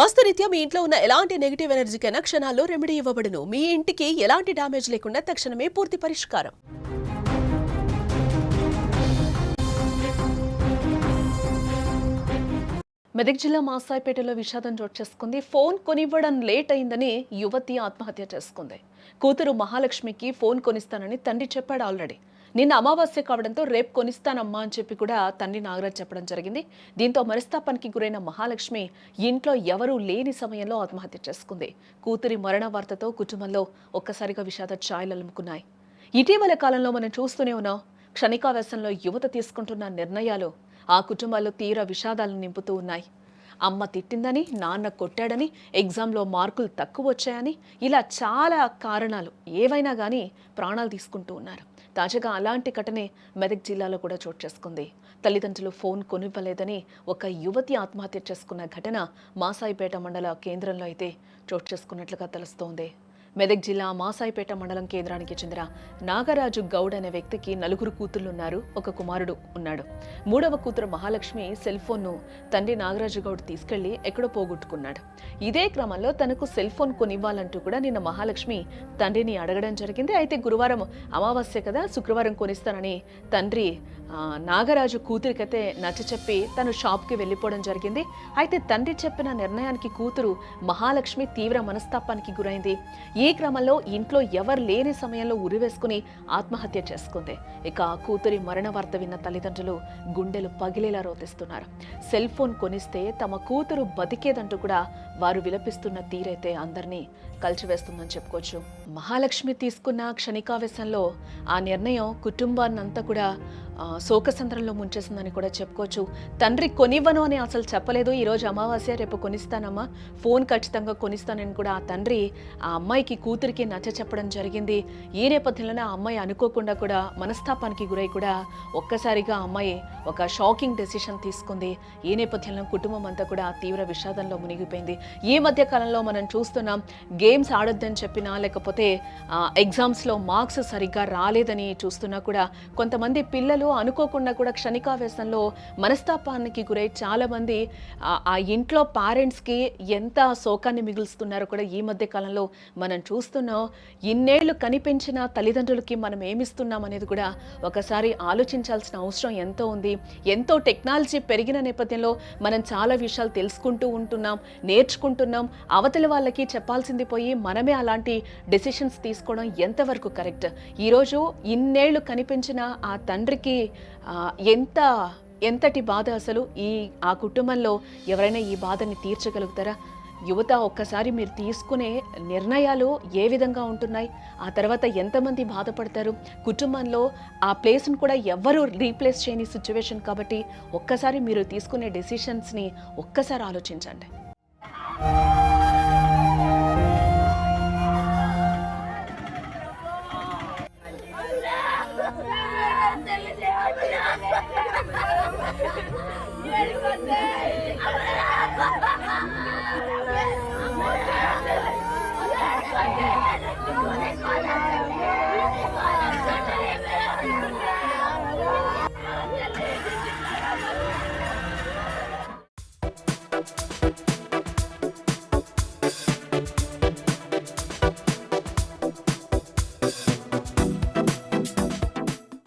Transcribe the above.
వాస్తురీత్యా మీ ఇంట్లో ఉన్న ఎలాంటి నెగిటివ్ ఎనర్జీకైనా క్షణాల్లో రెమెడీ ఇవ్వబడును. మీ ఇంటికి ఎలాంటి డ్యామేజ్ లేకుండా తక్షణమే పూర్తి పరిష్కారం. మెదక్ జిల్లా మాసాయిపేటలో విషాదం చోటు చేసుకుంది. ఫోన్ కొనివ్వడం లేట్ అయిందని యువతి ఆత్మహత్య చేసుకుంది. కూతురు మహాలక్ష్మికి ఫోన్ కొనిస్తానని తండ్రి చెప్పాడు ఆల్రెడీ. నిన్న అమావాస్య కావడంతో రేపు కొనిస్తానమ్మా అని చెప్పి కూడా తండ్రి నాగరాజ్ చెప్పడం జరిగింది. దీంతో మనస్తాపానికి గురైన మహాలక్ష్మి ఇంట్లో ఎవరూ లేని సమయంలో ఆత్మహత్య చేసుకుంది. కూతురి మరణ వార్తతో కుటుంబంలో ఒక్కసారిగా విషాద ఛాయలు అలుముకున్నాయి. ఇటీవల కాలంలో మనం చూస్తూనే ఉన్నాం, క్షణికావేశంలో యువత తీసుకుంటున్న నిర్ణయాలు ఆ కుటుంబాల్లో తీవ్ర విషాదాలను నింపుతూ ఉన్నాయి. అమ్మ తిట్టిందని, నాన్న కొట్టాడని, ఎగ్జామ్లో మార్కులు తక్కువ వచ్చాయని, ఇలా చాలా కారణాలు ఏవైనా కానీ ప్రాణాలు తీసుకుంటూ ఉన్నారు. తాజాగా అలాంటి ఘటనే మెదక్ జిల్లాలో కూడా చోటు చేసుకుంది. తల్లిదండ్రులు ఫోన్ కొనివ్వలేదని ఒక యువతి ఆత్మహత్య చేసుకున్న ఘటన మాసాయిపేట మండల కేంద్రంలో అయితే చోటు చేసుకున్నట్లుగా తెలుస్తోంది. మెదక్ జిల్లా మాసాయిపేట మండలం కేంద్రానికి చెందిన నాగరాజు గౌడ్ అనే వ్యక్తికి 4 కూతుళ్లున్నారు, ఒక కుమారుడు ఉన్నాడు. 3వ కూతురు మహాలక్ష్మి సెల్ ఫోన్ను తండ్రి నాగరాజు గౌడ్ తీసుకెళ్లి ఎక్కడో పోగొట్టుకున్నాడు. ఇదే క్రమంలో తనకు సెల్ ఫోన్ కొనివ్వాలంటూ కూడా నిన్న మహాలక్ష్మి తండ్రిని అడగడం జరిగింది. అయితే గురువారం అమావాస్య కదా, శుక్రవారం కొనిస్తానని తండ్రి నాగరాజు కూతురికైతే నచ్చచెప్పి తను షాప్కి వెళ్ళిపోవడం జరిగింది. అయితే తండ్రి చెప్పిన నిర్ణయానికి కూతురు మహాలక్ష్మి తీవ్ర మనస్తాపానికి గురైంది. ఈ క్రమంలో ఇంట్లో ఎవరు లేని సమయంలో ఉరివేసుకుని ఆత్మహత్య చేసుకుంది. ఇక కూతురి మరణ వార్త విన్న తల్లిదండ్రులు గుండెలు పగిలేలా రోధిస్తున్నారు. సెల్ ఫోన్ కొనిస్తే తమ కూతురు బతికేదంటూ కూడా వారు విలపిస్తున్న తీరైతే అందరినీ కలిచివేస్తుందని చెప్పుకోవచ్చు. మహాలక్ష్మి తీసుకున్న క్షణికావేశంలో ఆ నిర్ణయం కుటుంబాన్నంతా కూడా శోకసంద్రంలో ముంచేసిందని కూడా చెప్పుకోవచ్చు. తండ్రి కొనివ్వను అని అసలు చెప్పలేదు. ఈరోజు అమావాస్య, రేపు కొనిస్తానమ్మా, ఫోన్ ఖచ్చితంగా కొనిస్తానని కూడా ఆ తండ్రి ఆ అమ్మాయికి కూతురికి నచ్చ చెప్పడం జరిగింది. ఈ నేపథ్యంలోనే ఆ అమ్మాయి అనుకోకుండా కూడా మనస్తాపానికి గురై కూడా ఒక్కసారిగా అమ్మాయి ఒక షాకింగ్ డెసిషన్ తీసుకుంది. ఈ నేపథ్యంలో కుటుంబం అంతా కూడా తీవ్ర విషాదంలో మునిగిపోయింది. ఈ మధ్య కాలంలో మనం చూస్తున్నాం, గేమ్స్ ఆడొద్దని చెప్పినా, లేకపోతే ఎగ్జామ్స్లో మార్క్స్ సరిగ్గా రాలేదని చూస్తున్నా కూడా కొంతమంది పిల్లలు అనుకోకుండా కూడా క్షణికావేశంలో మనస్తాపానికి గురై చాలా మంది ఆ ఇంట్లో పేరెంట్స్కి ఎంత శోకాన్ని మిగులుస్తున్నారో కూడా ఈ మధ్య కాలంలో మనం చూస్తున్నాం. ఇన్నేళ్లు కనిపించిన తల్లిదండ్రులకి మనం ఏమిస్తున్నాం అనేది కూడా ఒకసారి ఆలోచించాల్సిన అవసరం ఎంతో ఉంది. ఎంతో టెక్నాలజీ పెరిగిన నేపథ్యంలో మనం చాలా విషయాలు తెలుసుకుంటూ ఉంటున్నాం, నేర్చుకుంటున్నాం. అవతలి వాళ్ళకి చెప్పాల్సింది పోయి మనమే అలాంటి డెసిషన్స్ తీసుకోవడం ఎంతవరకు కరెక్ట్? ఈరోజు ఇన్నేళ్లు కనిపించిన ఆ తండ్రికి ఎంతటి బాధ అసలు. ఆ కుటుంబంలో ఎవరైనా ఈ బాధని తీర్చగలుగుతారా? యువత, ఒక్కసారి మీరు తీసుకునే నిర్ణయాలు ఏ విధంగా ఉంటున్నాయి, ఆ తర్వాత ఎంతమంది బాధపడతారు? కుటుంబంలో ఆ ప్లేస్ను కూడా ఎవ్వరూ రీప్లేస్ చేయని సిచ్యువేషన్ కాబట్టి ఒక్కసారి మీరు తీసుకునే డెసిషన్స్ని ఒక్కసారి ఆలోచించండి.